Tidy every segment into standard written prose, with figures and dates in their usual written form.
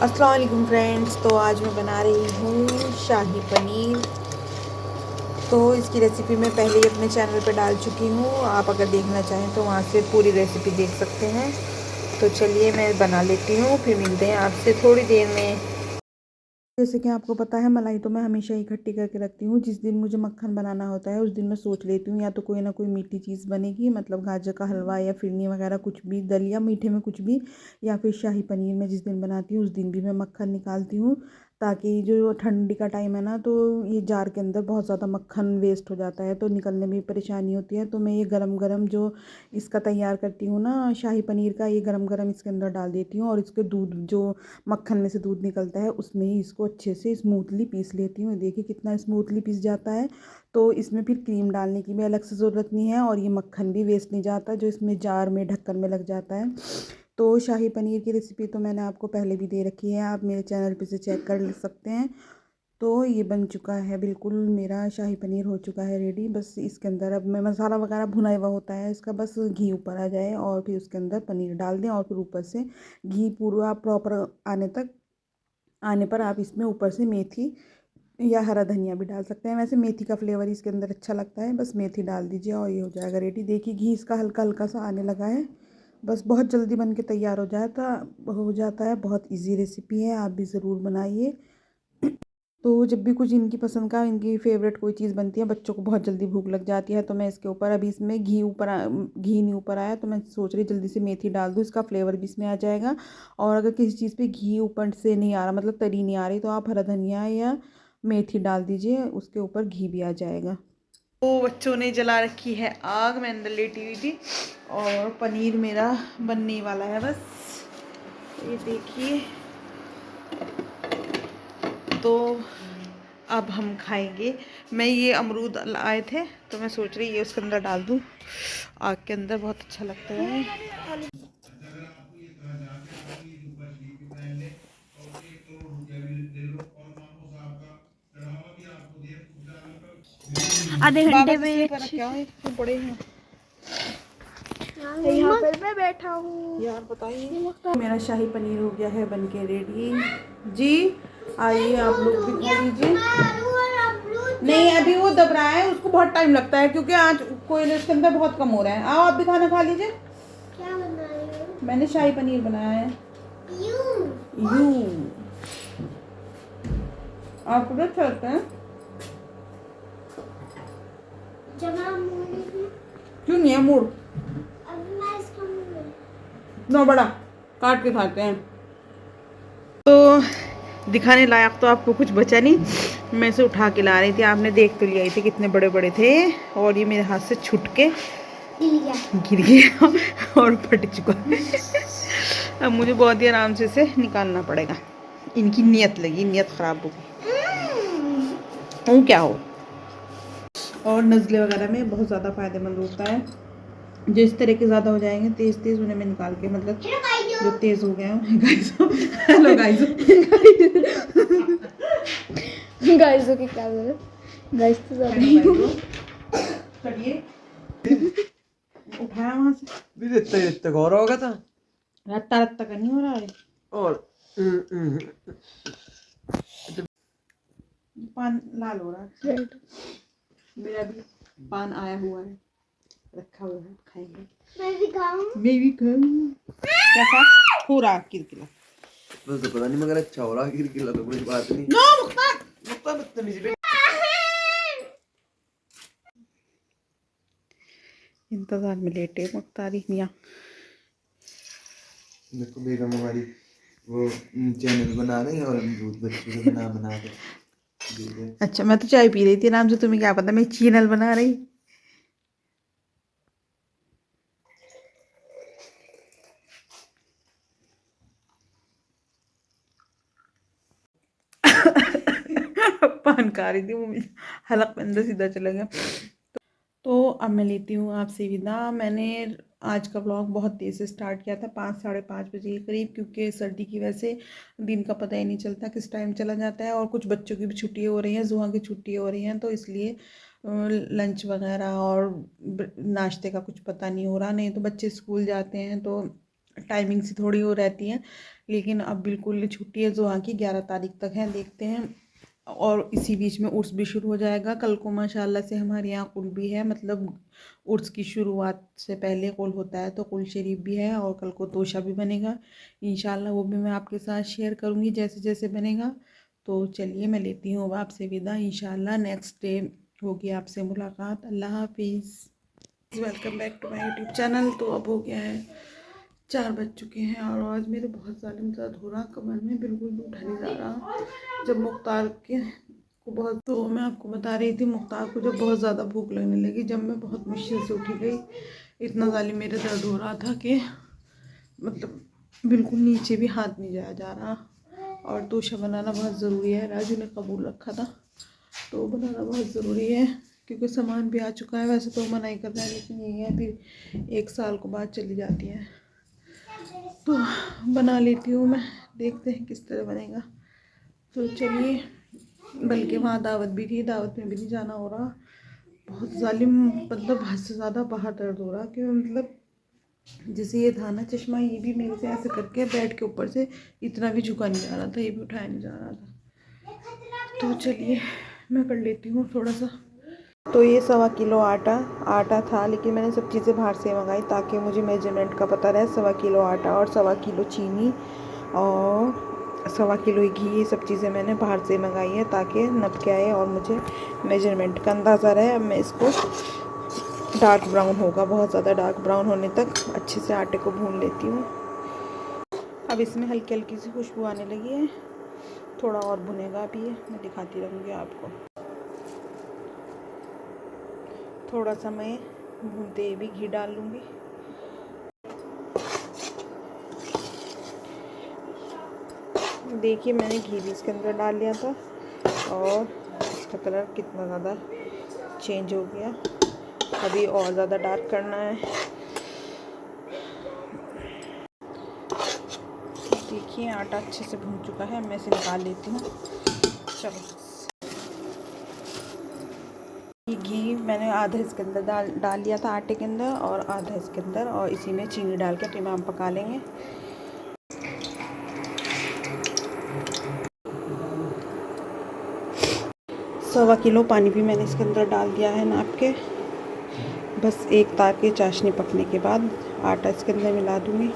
अस्सलाम वालेकुम फ्रेंड्स। तो आज मैं बना रही हूँ शाही पनीर। तो इसकी रेसिपी मैं पहले ही अपने चैनल पर डाल चुकी हूँ। आप अगर देखना चाहें तो वहाँ से पूरी रेसिपी देख सकते हैं। तो चलिए मैं बना लेती हूँ, फिर मिलते हैं आपसे थोड़ी देर में। जैसे कि आपको पता है, मलाई तो मैं हमेशा इकट्ठी करके रखती हूँ। जिस दिन मुझे मक्खन बनाना होता है उस दिन मैं सोच लेती हूँ या तो कोई ना कोई मीठी चीज़ बनेगी, मतलब गाजर का हलवा या फिरनी वगैरह कुछ भी, दलिया मीठे में कुछ भी, या फिर शाही पनीर मैं जिस दिन बनाती हूँ उस दिन भी मैं मक्खन निकालती हूँ। ताकि जो ठंडी का टाइम है ना, तो ये जार के अंदर बहुत ज़्यादा मक्खन वेस्ट हो जाता है, तो निकलने में परेशानी होती है। तो मैं ये गरम गरम जो इसका तैयार करती हूँ ना शाही पनीर का, ये गरम गरम इसके अंदर डाल देती हूँ और इसके दूध जो मक्खन में से दूध निकलता है उसमें ही इसको अच्छे से स्मूथली पीस लेती हूँ। देखिए कितना स्मूथली पीस जाता है। तो इसमें फिर क्रीम डालने की भी अलग से ज़रूरत नहीं है और ये मक्खन भी वेस्ट नहीं जाता जो इसमें जार में ढक्कन में लग जाता है। तो शाही पनीर की रेसिपी तो मैंने आपको पहले भी दे रखी है, आप मेरे चैनल पे से चेक कर सकते हैं। तो ये बन चुका है, बिल्कुल मेरा शाही पनीर हो चुका है रेडी। बस इसके अंदर अब मैं मसाला वगैरह भुना हुआ होता है इसका, बस घी ऊपर आ जाए और फिर उसके अंदर पनीर डाल दें और फिर ऊपर से घी पूरा प्रॉपर आने पर आप इसमें ऊपर से मेथी या हरा धनिया भी डाल सकते हैं। वैसे मेथी का फ्लेवर इसके अंदर अच्छा लगता है, बस मेथी डाल दीजिए और ये हो जाएगा रेडी। देखिए घी इसका हल्का हल्का सा आने लगा है। बस बहुत जल्दी बन के तैयार हो जाता है। बहुत इजी रेसिपी है, आप भी ज़रूर बनाइए। तो जब भी कुछ इनकी पसंद का, इनकी फेवरेट कोई चीज़ बनती है, बच्चों को बहुत जल्दी भूख लग जाती है, तो मैं इसके ऊपर अभी इसमें घी नहीं ऊपर आया तो मैं सोच रही जल्दी से मेथी डाल दूँ, इसका फ्लेवर भी इसमें आ जाएगा। और अगर किसी चीज़ पे घी ऊपर से नहीं आ रहा, मतलब तरी नहीं आ रही, तो आप हरा धनिया या मेथी डाल दीजिए, उसके ऊपर घी भी आ जाएगा। तो बच्चों ने जला रखी है आग, मैं अंदर लेटी हुई थी और पनीर मेरा बनने वाला है बस। ये देखिए, तो अब हम खाएंगे। मैं ये अमरूद आए थे तो मैं सोच रही ये उसके अंदर डाल दूँ, आग के अंदर बहुत अच्छा लगता है। आधे बाबा घंटे के में सिर पर रखे हो तो पड़े हैं। यहाँ पर मैं बैठा हूँ यार बताइए, मेरा शाही पनीर हो गया है बन के रेडी। जी आइए आप लोग भी खा लीजिए। नहीं अभी वो दब रहा है, उसको बहुत टाइम लगता है क्योंकि आज कोयले उसके अंदर बहुत कम हो रहा है। आओ आप भी खाना खा लीजिए। क्या बना रहे हो? मैंने शाही पनीर बनाया है। यू आपको तो अच्छा लगता है? क्यों नहीं है मूड? नो बड़ा काट के खाते हैं। तो दिखाने लायक तो आपको कुछ बचा नहीं, मैं इसे उठा के ला रही थी, आपने देख तो लिया थे कितने बड़े बड़े थे, और ये मेरे हाथ से छुट के गिर गया और फट चुका है। अब मुझे बहुत ही आराम से इसे निकालना पड़ेगा। इनकी नीयत लगी, नीयत खराब हो गई। क्या हो, और नज़ले वगैरह में बहुत ज़्यादा फ़ायदेमंद होता है। जो इस तरह के ज़्यादा हो जाएंगे तेज़ तेज़, उन्हें मैं निकाल के, मतलब जो तेज़ हो गए हैं गाइस। Hello guys. गाइसों की क्या जरूरत, गाइस तो ज्यादा ही चलिए उठाया वहां से, भी इतना इतना गौर होगा था रत्ता रत्ता का नहीं हो रहा है। और पान लाल हो रहा है, रेड। मेरा भी पान आया हुआ है, रखा हुआ है, खाएंगे। मैं भी खाऊं। मैं भी खाऊं। कैसा पूरा किरकिरा? बस तो पता नहीं मगर अच्छा हो रहा गिर गिला तो कोई बात नहीं। नो मुख्तार, मुक्ता बदतमीजी पे इंतजार में लेटे मुख्तारी मियाँ। देखो बेगम हमारी वो चैनल बना रही है और दूध बच्चों के बना बना के दे दे। अच्छा मैं तो चाय पी रही थी आराम से, तुम्हें क्या पता मैं चैनल बना रही। पान खा रही थी, वो मुझे हलक में अंदर सीधा चला गया। तो अब मैं लेती हूँ आपसे विदा। मैंने आज का व्लॉग बहुत देर से स्टार्ट किया था, 5 साढ़े 5 बजे के करीब, क्योंकि सर्दी की वजह से दिन का पता ही नहीं चलता किस टाइम चला जाता है, और कुछ बच्चों की भी छुट्टी हो रही हैं, जुहा की छुट्टी हो रही हैं, तो इसलिए लंच वगैरह और नाश्ते का कुछ पता नहीं हो रहा। नहीं तो बच्चे स्कूल जाते हैं तो टाइमिंग सी थोड़ी हो रहती है, लेकिन अब बिल्कुल छुट्टी है जुआ की, 11 तारीख तक है, देखते हैं। और इसी बीच में उर्स भी शुरू हो जाएगा। कल को माशाल्लाह से हमारे यहाँ कुल भी है, मतलब उर्स की शुरुआत से पहले कुल होता है, तो कुल शरीफ भी है और कल को तोशा भी बनेगा इंशाल्लाह। वो भी मैं आपके साथ शेयर करूँगी जैसे जैसे बनेगा। तो चलिए मैं लेती हूँ आपसे विदा, इंशाल्लाह नेक्स्ट डे होगी आपसे मुलाकात। अल्लाह हाफिज़। Welcome back to my YouTube channel. तो अब हो गया है 4 बज चुके हैं और आज मेरे बहुत ज़्यादा दर्द हो रहा, कमर में बिल्कुल भी उठा नहीं जा रहा। जब मुख्तार के को बहुत, तो मैं आपको बता रही थी, मुख्तार को जब बहुत ज़्यादा भूख लगने लगी, जब मैं बहुत मुश्किल से उठी गई, इतना ज़्यादा मेरे दर्द हो रहा था कि मतलब बिल्कुल नीचे भी हाथ नहीं जाया जा रहा। और तोशा बनाना बहुत ज़रूरी है, राजू ने कबूल रखा था, तो बनाना बहुत ज़रूरी है क्योंकि सामान भी आ चुका है। वैसे तो मना ही कर रहा है, लेकिन ये है फिर 1 साल के बाद चली जाती है, तो बना लेती हूँ मैं। देखते हैं किस तरह बनेगा। तो चलिए, बल्कि वहाँ दावत भी थी, दावत में भी नहीं जाना हो रहा। बहुत जालिम, मतलब हद से ज़्यादा बाहर दर्द हो रहा कि मतलब जैसे ये था ना चश्मा, ये भी मेरे से ऐसे करके बेड के ऊपर से इतना भी झुका नहीं जा रहा था, ये भी उठाया नहीं जा रहा था। तो चलिए मैं कर लेती हूँ थोड़ा सा। तो ये 1.25 किलो आटा था, लेकिन मैंने सब चीज़ें बाहर से मंगाई ताकि मुझे मेजरमेंट का पता रहे। 1.25 किलो आटा और 1.25 किलो चीनी और 1.25 किलो घी, ये सब चीज़ें मैंने बाहर से मंगाई है ताकि नप के आए और मुझे मेजरमेंट का अंदाज़ा रहे। अब मैं इसको डार्क ब्राउन होगा, बहुत ज़्यादा डार्क ब्राउन होने तक अच्छे से आटे को भून लेती हूँ। अब इसमें हल्की हल्की सी खुशबू आने लगी है, थोड़ा और भुनेगा अभी ये, मैं दिखाती रहूँगी आपको। थोड़ा सा मैं भूनते ही भी घी डाल लूँगी। देखिए मैंने घी भी इसके अंदर डाल लिया था और इसका कलर कितना ज़्यादा चेंज हो गया। अभी और ज़्यादा डार्क करना है। देखिए आटा अच्छे से भून चुका है, मैं इसे निकाल लेती हूँ। चलो, घी मैंने आधा इसके अंदर डाल लिया था आटे के अंदर और आधा इसके अंदर, और इसी में चीनी डाल के फिर हम पका लेंगे। 1.25 किलो पानी भी मैंने इसके अंदर डाल दिया है नाप के। बस एक तार की चाशनी पकने के बाद आटा इसके अंदर मिला दूँगी।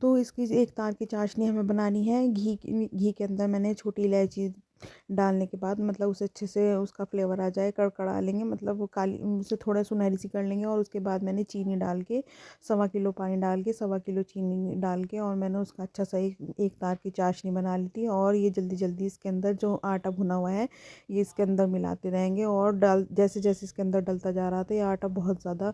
तो इसकी एक तार की चाशनी हमें बनानी है। घी के अंदर मैंने छोटी इलायची डालने के बाद, मतलब उसे अच्छे से उसका फ्लेवर आ जाए, कड़कड़ा लेंगे, मतलब वो काली उसे थोड़ा सुनहरी सी कर लेंगे। और उसके बाद मैंने चीनी डाल के 1.25 किलो पानी डाल के 1.25 किलो चीनी डाल के और मैंने उसका अच्छा सा एक तार की चाशनी बना ली थी। और ये जल्दी जल्दी इसके अंदर जो आटा भुना हुआ है ये इसके अंदर मिलाते रहेंगे और जैसे जैसे इसके अंदर डलता जा रहा था ये आटा बहुत ज़्यादा,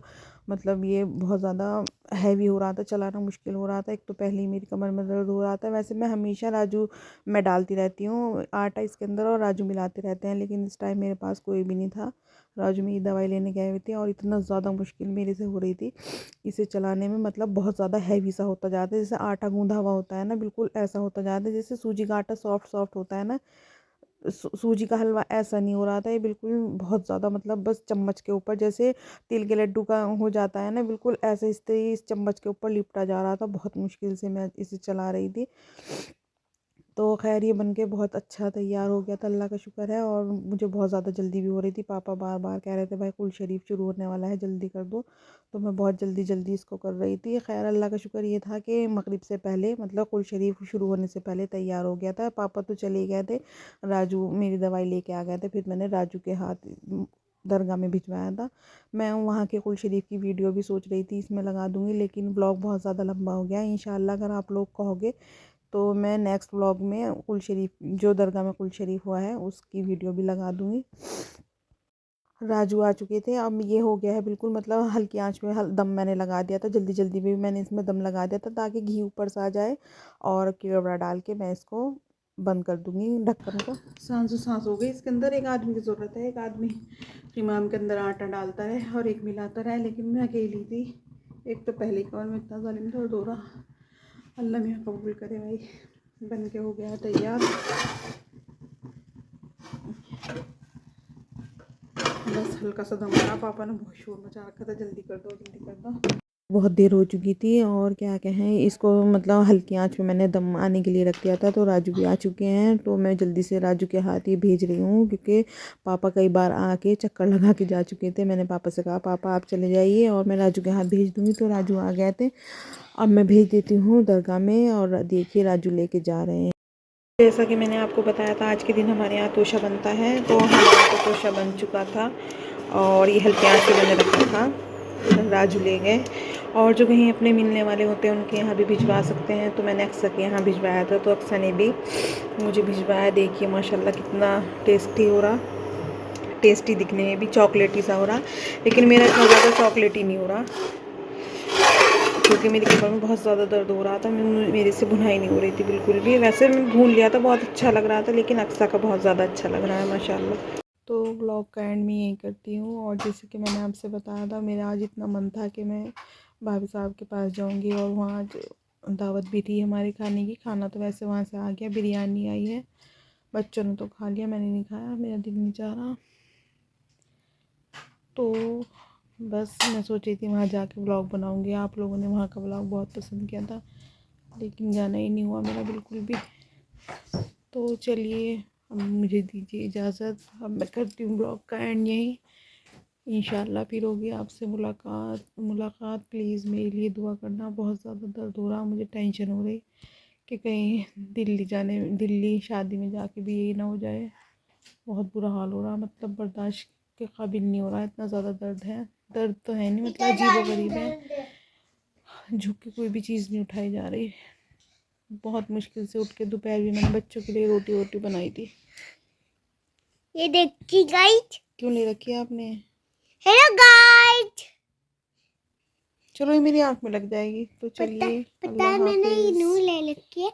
मतलब ये बहुत ज़्यादा हैवी हो रहा था, चलाना मुश्किल हो रहा था। एक तो पहले ही मेरी कमर में दर्द हो रहा था। वैसे मैं हमेशा राजू मैं डालती रहती हूँ आटा इसके अंदर और राजू मिलाते रहते हैं, लेकिन इस टाइम मेरे पास कोई भी नहीं था। राजू मेरी दवाई लेने गए हुए थे और इतना ज़्यादा मुश्किल मेरे से हो रही थी इसे चलाने में, मतलब बहुत ज़्यादा हैवी सा होता जाता है। जैसे आटा गूंधा हुआ होता है ना, बिल्कुल ऐसा होता जाता है जैसे सूजी का आटा सॉफ्ट सॉफ्ट होता है ना, सूजी का हलवा ऐसा नहीं हो रहा था ये, बिल्कुल बहुत ज़्यादा, मतलब बस चम्मच के ऊपर जैसे तिल के लड्डू का हो जाता है ना, बिल्कुल ऐसे इस चम्मच के ऊपर लिपटा जा रहा था। बहुत मुश्किल से मैं इसे चला रही थी। तो खैर ये बनके बहुत अच्छा तैयार हो गया था, अल्लाह का शुक्र है। और मुझे बहुत ज़्यादा जल्दी भी हो रही थी, पापा बार बार कह रहे थे भाई कुल शरीफ शुरू होने वाला है, जल्दी कर दो। तो मैं बहुत जल्दी जल्दी इसको कर रही थी। खैर अल्लाह का शुक्र ये था कि मगरिब से पहले, मतलब कुल शरीफ शुरू होने से पहले तैयार हो गया था। पापा तो चले गए थे, राजू मेरी दवाई लेके आ गए थे, फिर मैंने राजू के हाथ दरगाह में भिजवाया था। मैं वहाँ के कुल शरीफ की वीडियो भी सोच रही थी इसमें लगा दूँगी, लेकिन ब्लॉग बहुत ज़्यादा लंबा हो गया। इंशाल्लाह अगर आप लोग कहोगे तो मैं नेक्स्ट व्लॉग में कुल शरीफ, जो दरगाह में कुल शरीफ हुआ है उसकी वीडियो भी लगा दूँगी। राजू आ चुके थे, अब ये हो गया है बिल्कुल, मतलब हल्की आंच में दम मैंने लगा दिया था, जल्दी जल्दी में मैंने इसमें दम लगा दिया था ताकि घी ऊपर से आ जाए। और केवड़ा डाल के मैं इसको बंद कर दूँगी ढक्कन को। सांस हो गई इसके अंदर। एक आदमी की ज़रूरत है, एक आदमी इमाम के अंदर आटा डालता रहे और एक मिलाता रहे, लेकिन मैं अकेली थी। एक तो पहले कमर में इतना ज़ालिम दर्द हो रहा। अल्लाह मियाँ कबूल करे भाई। बन के हो गया है तैयार। बस हल्का सा दम रहा, पापा ने बहुत शोर मचा रखा था, जल्दी कर दो जल्दी कर दो। बहुत देर हो चुकी थी और क्या कहें इसको मतलब हल्की आंच में मैंने दम आने के लिए रख दिया था। तो राजू भी आ चुके हैं, तो मैं जल्दी से राजू के हाथ ही भेज रही हूँ क्योंकि पापा कई बार आके चक्कर लगा के जा चुके थे। मैंने पापा से कहा पापा आप चले जाइए और मैं राजू के हाथ भेज दूँगी, तो राजू आ गए थे। अब मैं भेज देती हूँ दरगाह में और देखिए राजू लेके जा रहे हैं। जैसा कि मैंने आपको बताया था आज के दिन हमारे यहाँ तोशा बनता है, तो हमारा तो तोशा बन चुका था और ये हल्के आंच पे मैंने रखा था। राजू ले गए और जो कहीं अपने मिलने वाले होते हैं उनके यहाँ भी भिजवा सकते हैं, तो मैंने अक्सर के यहाँ भिजवाया था, तो अक्सर ने भी मुझे भिजवाया। देखिए माशाल्लाह कितना टेस्टी हो रहा, टेस्टी दिखने में भी चॉकलेटी सा हो रहा, लेकिन मेरा इतना ज़्यादा चॉकलेटी नहीं हो रहा क्योंकि मेरी कमर में बहुत ज़्यादा दर्द हो रहा था। मेरे से बुनाई नहीं हो रही थी बिल्कुल भी। वैसे मैं भून लिया था, बहुत अच्छा लग रहा था, लेकिन अक्सा का बहुत ज़्यादा अच्छा लग रहा है माशाल्लाह। तो ब्लॉग का एंड में यही करती हूँ और जैसे कि मैंने आपसे बताया था मेरा आज इतना मन था कि मैं भाभी साहब के पास जाऊँगी और वहाँ आज दावत भी थी हमारे खाने की। खाना तो वैसे वहाँ से आ गया, बिरयानी आई है, बच्चों ने तो खा लिया, मैंने नहीं खाया, मेरा दिल नहीं चाह रहा। तो बस मैं सोच रही थी वहाँ जाके व्लॉग बनाऊँगी। आप लोगों ने वहाँ का व्लॉग बहुत पसंद किया था, लेकिन जाना ही नहीं हुआ मेरा बिल्कुल भी। तो चलिए अब मुझे दीजिए इजाज़त, अब मैं करती हूँ ब्लॉग का एंड यहीं। इंशाल्लाह फिर होगी आपसे मुलाकात। प्लीज़ मेरे लिए दुआ करना, बहुत ज़्यादा दर्द हो रहा, मुझे टेंशन हो रही कि कहीं दिल्ली शादी में जाके भी यही ना हो जाए। बहुत बुरा हाल हो रहा, मतलब बर्दाश्त के काबिल नहीं हो रहा, इतना ज़्यादा दर्द है। दर्द तो है नहीं, मतलब अजीबोगरीब है, झुक के कोई भी चीज़ नहीं उठाई जा रही। बहुत मुश्किल से उठ के दोपहर भी मैंने बच्चों के लिए रोटी वोटी बनाई थी। ये देखिए गाइस, क्यों ले रखी है आपने? हेलो गाइस, चलो ये मेरी आँख में लग जाएगी, तो चलिए पता अल्लाह है मैंने ये हाफिज़। नू ले रखी है।